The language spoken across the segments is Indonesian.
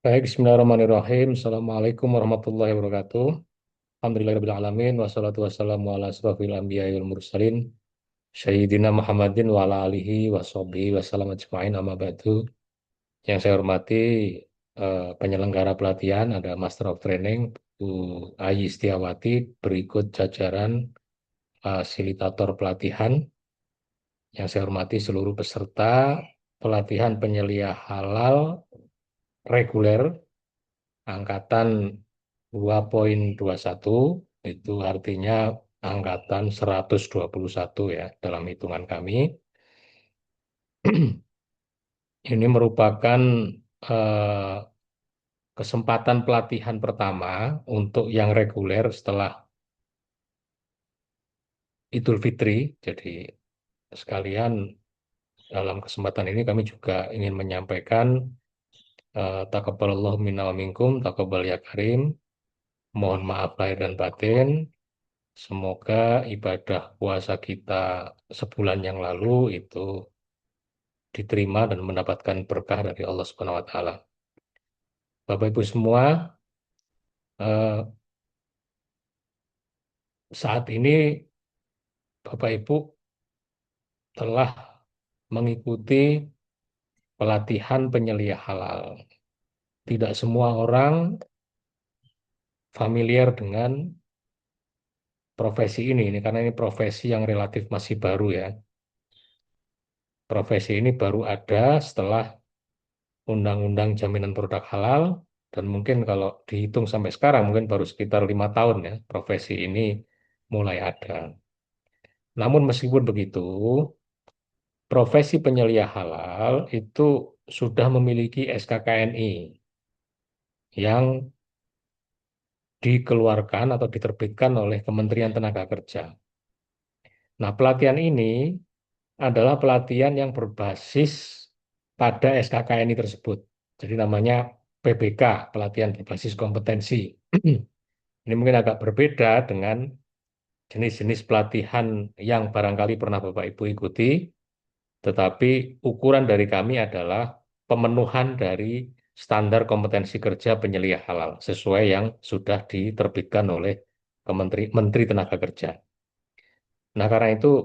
Baik, bismillahirrahmanirrahim. Assalamualaikum warahmatullahi wabarakatuh. Alhamdulillahirrahmanirrahim. Wassalatu wassalamu ala asrafil anbiya wal mursalin. Sayyidina Muhammadin wa ala alihi wa sahbihi wa salam ajma'in amma ba'du. Yang saya hormati penyelenggara pelatihan, ada Master of Training, Bu Ayi Setiawati, berikut jajaran fasilitator pelatihan. Yang saya hormati seluruh peserta pelatihan penyelia halal reguler angkatan 2.21 itu artinya angkatan 121 ya dalam hitungan kami. Ini merupakan eh, kesempatan pelatihan pertama untuk yang reguler setelah Idul Fitri. Jadi sekalian dalam kesempatan ini kami juga ingin menyampaikan taqabbalallahu minna wa minkum, taqabbal ya karim. Mohon maaf lahir dan batin. Semoga ibadah puasa kita sebulan yang lalu itu diterima dan mendapatkan berkah dari Allah Subhanahu wa taala. Bapak Ibu semua, eh, saat ini Bapak Ibu telah mengikuti pelatihan penyelia halal. Tidak semua orang familiar dengan profesi ini karena ini profesi yang relatif masih baru ya. Profesi ini baru ada setelah Undang-Undang Jaminan Produk Halal dan mungkin kalau dihitung sampai sekarang mungkin baru sekitar 5 tahun ya profesi ini mulai ada. Namun meskipun begitu, profesi penyelia halal itu sudah memiliki SKKNI yang dikeluarkan atau diterbitkan oleh Kementerian Tenaga Kerja. Nah, pelatihan ini adalah pelatihan yang berbasis pada SKKNI tersebut. Jadi namanya PBK, pelatihan berbasis kompetensi. Ini mungkin agak berbeda dengan jenis-jenis pelatihan yang barangkali pernah Bapak Ibu ikuti, tetapi ukuran dari kami adalah pemenuhan dari standar kompetensi kerja penyelia halal sesuai yang sudah diterbitkan oleh Menteri Tenaga Kerja. Nah, karena itu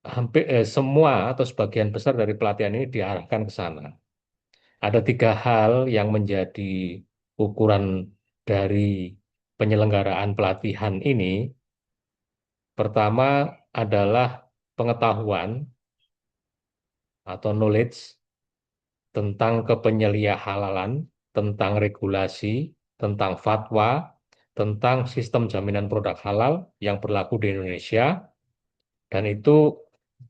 hampir semua atau sebagian besar dari pelatihan ini diarahkan ke sana. Ada 3 hal yang menjadi ukuran dari penyelenggaraan pelatihan ini. Pertama adalah pengetahuan atau knowledge tentang kepenyelia halalan, tentang regulasi, tentang fatwa, tentang sistem jaminan produk halal yang berlaku di Indonesia, dan itu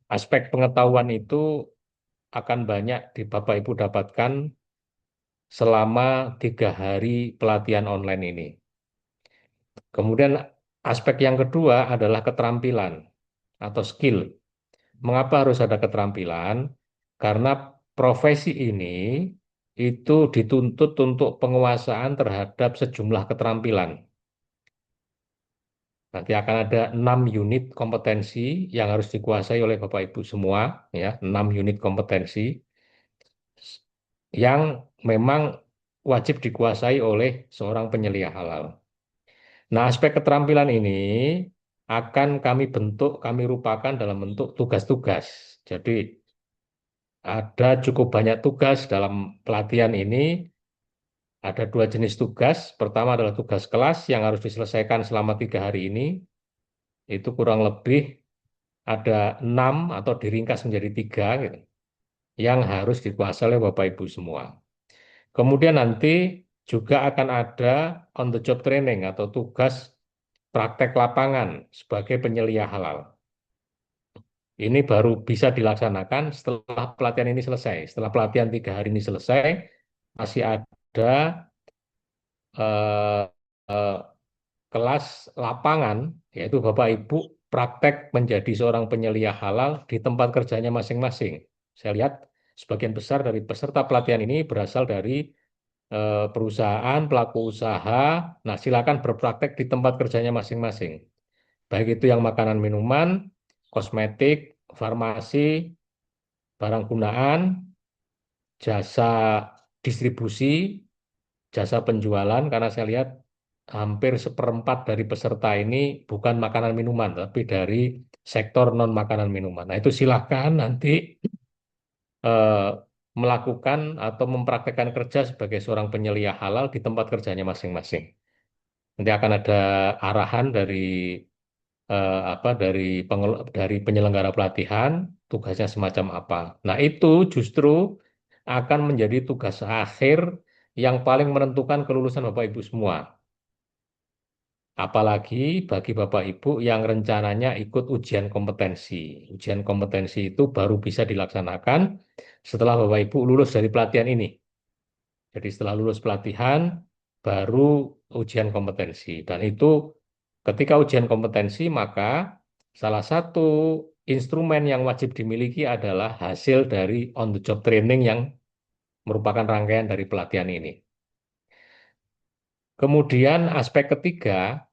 aspek pengetahuan itu akan banyak di Bapak Ibu dapatkan selama 3 hari pelatihan online ini. Kemudian aspek yang kedua adalah keterampilan atau skill. Mengapa harus ada keterampilan? Karena profesi ini itu dituntut untuk penguasaan terhadap sejumlah keterampilan. Nanti akan ada 6 unit kompetensi yang harus dikuasai oleh Bapak Ibu semua, ya, 6 unit kompetensi yang memang wajib dikuasai oleh seorang penyelia halal. Nah, aspek keterampilan ini akan kami bentuk, kami rupakan dalam bentuk tugas-tugas. Jadi ada cukup banyak tugas dalam pelatihan ini. Ada 2 jenis tugas. Pertama adalah tugas kelas yang harus diselesaikan selama 3 hari ini. Itu kurang lebih ada 6 atau diringkas menjadi 3 gitu, yang harus dikuasai oleh Bapak Ibu semua. Kemudian nanti juga akan ada on the job training atau tugas praktek lapangan sebagai penyelia halal. Ini baru bisa dilaksanakan setelah pelatihan ini selesai. Setelah pelatihan 3 hari ini selesai, masih ada eh, eh, kelas lapangan, yaitu Bapak Ibu praktek menjadi seorang penyelia halal di tempat kerjanya masing-masing. Saya lihat sebagian besar dari peserta pelatihan ini berasal dari perusahaan, pelaku usaha. Nah, silakan berpraktek di tempat kerjanya masing-masing. Baik itu yang makanan minuman, kosmetik, farmasi, barang gunaan, jasa distribusi, jasa penjualan, karena saya lihat hampir seperempat dari peserta ini bukan makanan minuman, tapi dari sektor non makanan minuman. Nah, itu silahkan nanti eh, melakukan atau mempraktekkan kerja sebagai seorang penyelia halal di tempat kerjanya masing-masing. Nanti akan ada arahan dari dari penyelenggara pelatihan, tugasnya semacam apa. Nah, itu justru akan menjadi tugas akhir yang paling menentukan kelulusan Bapak Ibu semua. Apalagi bagi Bapak Ibu yang rencananya ikut ujian kompetensi. Ujian kompetensi itu baru bisa dilaksanakan setelah Bapak Ibu lulus dari pelatihan ini. Jadi setelah lulus pelatihan, baru ujian kompetensi. Dan itu ketika ujian kompetensi, maka salah satu instrumen yang wajib dimiliki adalah hasil dari on the job training yang merupakan rangkaian dari pelatihan ini. Kemudian aspek ketiga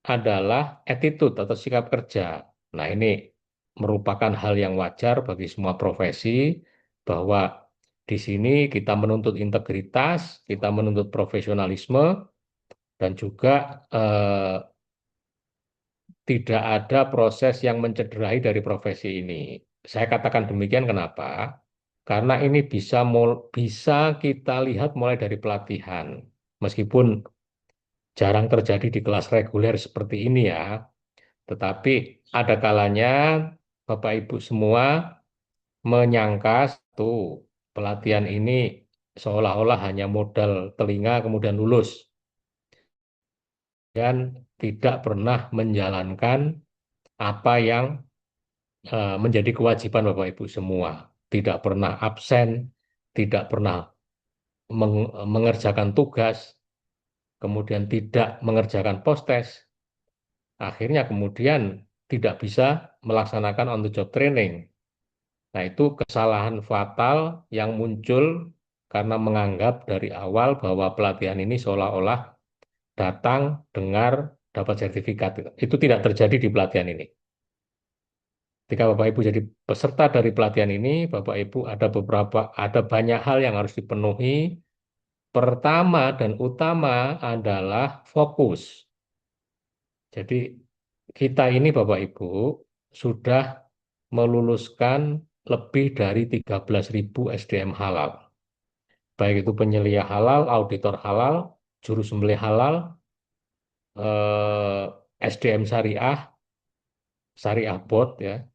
adalah attitude atau sikap kerja. Nah, ini merupakan hal yang wajar bagi semua profesi bahwa di sini kita menuntut integritas, kita menuntut profesionalisme, dan juga tidak ada proses yang mencederai dari profesi ini. Saya katakan demikian kenapa? Karena ini bisa kita lihat mulai dari pelatihan. Meskipun jarang terjadi di kelas reguler seperti ini ya, tetapi ada kalanya Bapak Ibu semua menyangka tuh pelatihan ini seolah-olah hanya modal telinga kemudian lulus dan tidak pernah menjalankan apa yang menjadi kewajiban Bapak Ibu semua. Tidak pernah absen, tidak pernah mengerjakan tugas, kemudian tidak mengerjakan postes. Akhirnya kemudian tidak bisa melaksanakan on the job training. Nah, itu kesalahan fatal yang muncul karena menganggap dari awal bahwa pelatihan ini seolah-olah datang, dengar, dapat sertifikat. Itu tidak terjadi di pelatihan ini. Ketika Bapak Ibu jadi peserta dari pelatihan ini, Bapak Ibu ada banyak hal yang harus dipenuhi. Pertama dan utama adalah fokus. Jadi kita ini Bapak Ibu sudah meluluskan lebih dari 13.000 SDM halal. Baik itu penyelia halal, auditor halal, juru sembelih halal, SDM syariah, syariah board ya,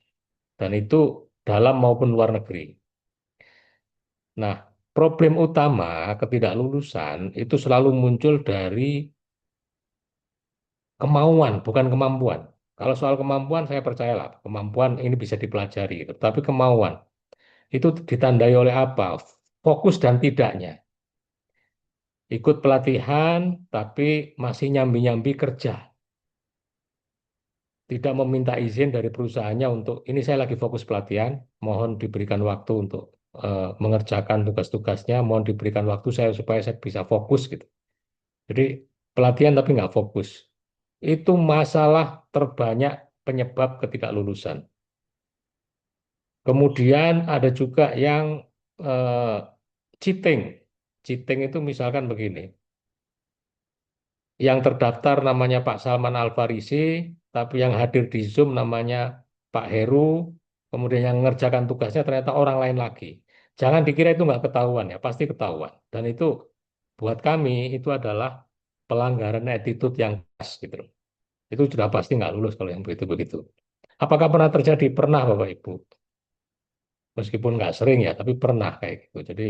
dan itu dalam maupun luar negeri. Nah, problem utama ketidaklulusan itu selalu muncul dari kemauan, bukan kemampuan. Kalau soal kemampuan saya percayalah, kemampuan ini bisa dipelajari, tetapi kemauan itu ditandai oleh apa? Fokus dan tidaknya. Ikut pelatihan, tapi masih nyambi-nyambi kerja. Tidak meminta izin dari perusahaannya untuk, ini saya lagi fokus pelatihan, mohon diberikan waktu untuk mengerjakan tugas-tugasnya, mohon diberikan waktu saya supaya saya bisa fokus gitu. Jadi pelatihan tapi nggak fokus. Itu masalah terbanyak penyebab ketidaklulusan. Kemudian ada juga yang eh, cheating. Cheating itu misalkan begini, yang terdaftar namanya Pak Salman Al-Farisi, tapi yang hadir di Zoom namanya Pak Heru, kemudian yang mengerjakan tugasnya ternyata orang lain lagi. Jangan dikira itu nggak ketahuan ya, pasti ketahuan. Dan itu buat kami itu adalah pelanggaran attitude yang khas gitu loh. Itu sudah pasti nggak lulus kalau yang begitu-begitu. Apakah pernah terjadi? Pernah Bapak Ibu. Meskipun nggak sering ya, tapi pernah kayak gitu. Jadi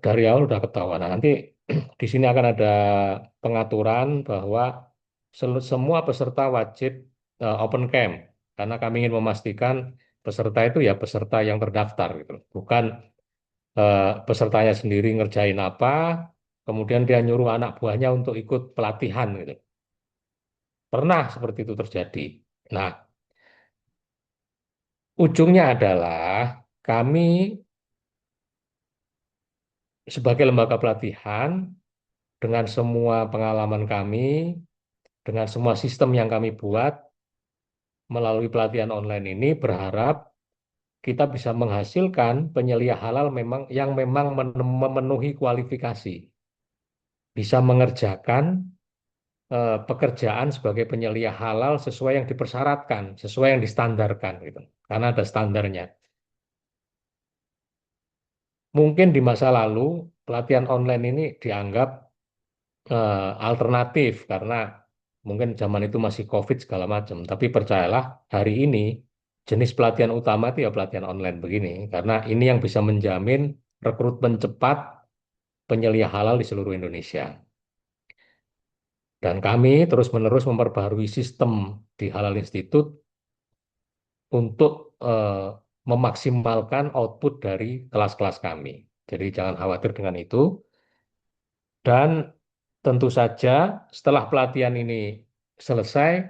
dari awal udah ketahuan. Nah, nanti di sini akan ada pengaturan bahwa semua peserta wajib open camp karena kami ingin memastikan peserta itu ya peserta yang terdaftar gitu, bukan pesertanya sendiri ngerjain apa, kemudian dia nyuruh anak buahnya untuk ikut pelatihan gitu. Pernah seperti itu terjadi. Nah, ujungnya adalah kami sebagai lembaga pelatihan dengan semua pengalaman kami, dengan semua sistem yang kami buat melalui pelatihan online ini berharap kita bisa menghasilkan penyelia halal yang memang memenuhi kualifikasi, bisa mengerjakan pekerjaan sebagai penyelia halal sesuai yang dipersyaratkan, sesuai yang distandarkan gitu. Karena ada standarnya. Mungkin di masa lalu pelatihan online ini dianggap alternatif karena mungkin zaman itu masih COVID segala macam. Tapi percayalah, hari ini jenis pelatihan utama itu ya pelatihan online begini, karena ini yang bisa menjamin rekrutmen cepat penyelia halal di seluruh Indonesia. Dan kami terus-menerus memperbaharui sistem di Halal Institute untuk memaksimalkan output dari kelas-kelas kami. Jadi jangan khawatir dengan itu. Dan tentu saja setelah pelatihan ini selesai,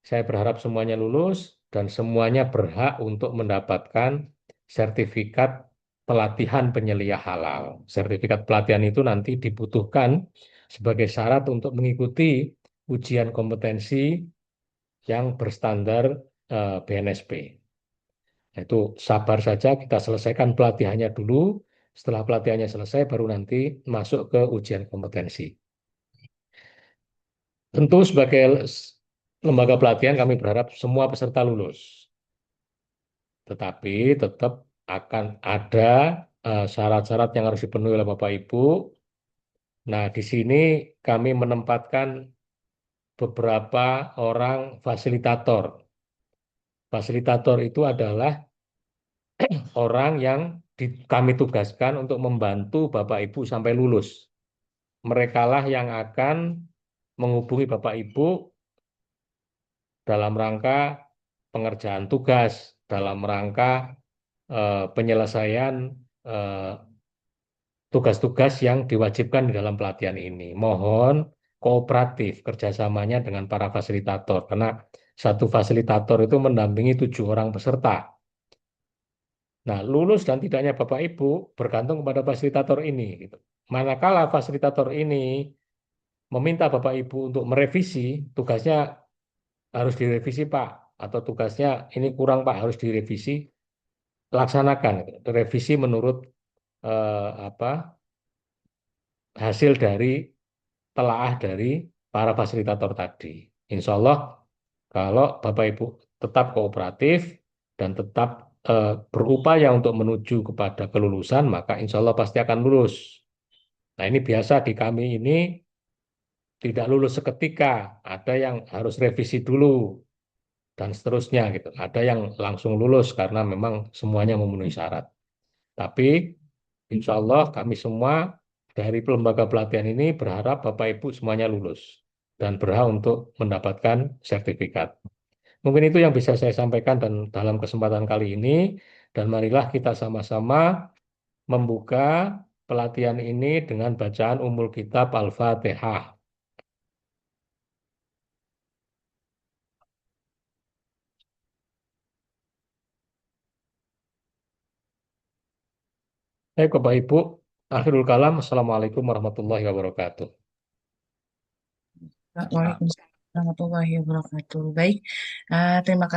saya berharap semuanya lulus dan semuanya berhak untuk mendapatkan sertifikat pelatihan penyelia halal. Sertifikat pelatihan itu nanti dibutuhkan sebagai syarat untuk mengikuti ujian kompetensi yang berstandar BNSP. Itu sabar saja, kita selesaikan pelatihannya dulu. Setelah pelatihannya selesai, baru nanti masuk ke ujian kompetensi. Tentu sebagai lembaga pelatihan kami berharap semua peserta lulus. Tetapi tetap akan ada syarat-syarat yang harus dipenuhi oleh Bapak Ibu. Nah, di sini kami menempatkan beberapa orang fasilitator. Fasilitator itu adalah orang yang kami tugaskan untuk membantu Bapak Ibu sampai lulus. Merekalah yang akan menghubungi Bapak Ibu dalam rangka pengerjaan tugas, dalam rangka penyelesaian eh, tugas-tugas yang diwajibkan di dalam pelatihan ini. Mohon kooperatif kerjasamanya dengan para fasilitator, karena satu fasilitator itu mendampingi 7 orang peserta. Nah, lulus dan tidaknya Bapak Ibu bergantung kepada fasilitator ini. Gitu. Manakala fasilitator ini meminta Bapak Ibu untuk merevisi, tugasnya harus direvisi Pak, atau tugasnya ini kurang Pak, harus direvisi, laksanakan. Revisi menurut apa hasil dari telaah dari para fasilitator tadi. Insya Allah, kalau Bapak Ibu tetap kooperatif dan tetap berupaya untuk menuju kepada kelulusan, maka insya Allah pasti akan lulus. Nah, ini biasa di kami ini tidak lulus seketika, ada yang harus revisi dulu dan seterusnya gitu. Ada yang langsung lulus karena memang semuanya memenuhi syarat. Tapi insya Allah kami semua dari lembaga pelatihan ini berharap Bapak Ibu semuanya lulus dan berhak untuk mendapatkan sertifikat. Mungkin itu yang bisa saya sampaikan dan dalam kesempatan kali ini. Dan marilah kita sama-sama membuka pelatihan ini dengan bacaan Ummul Kitab Al-Fatihah. Baik, Bapak Ibu, akhirul kalam. Assalamualaikum warahmatullahi wabarakatuh. Waalaikumsalam warahmatullahi wabarakatuh. Baik, terima kasih.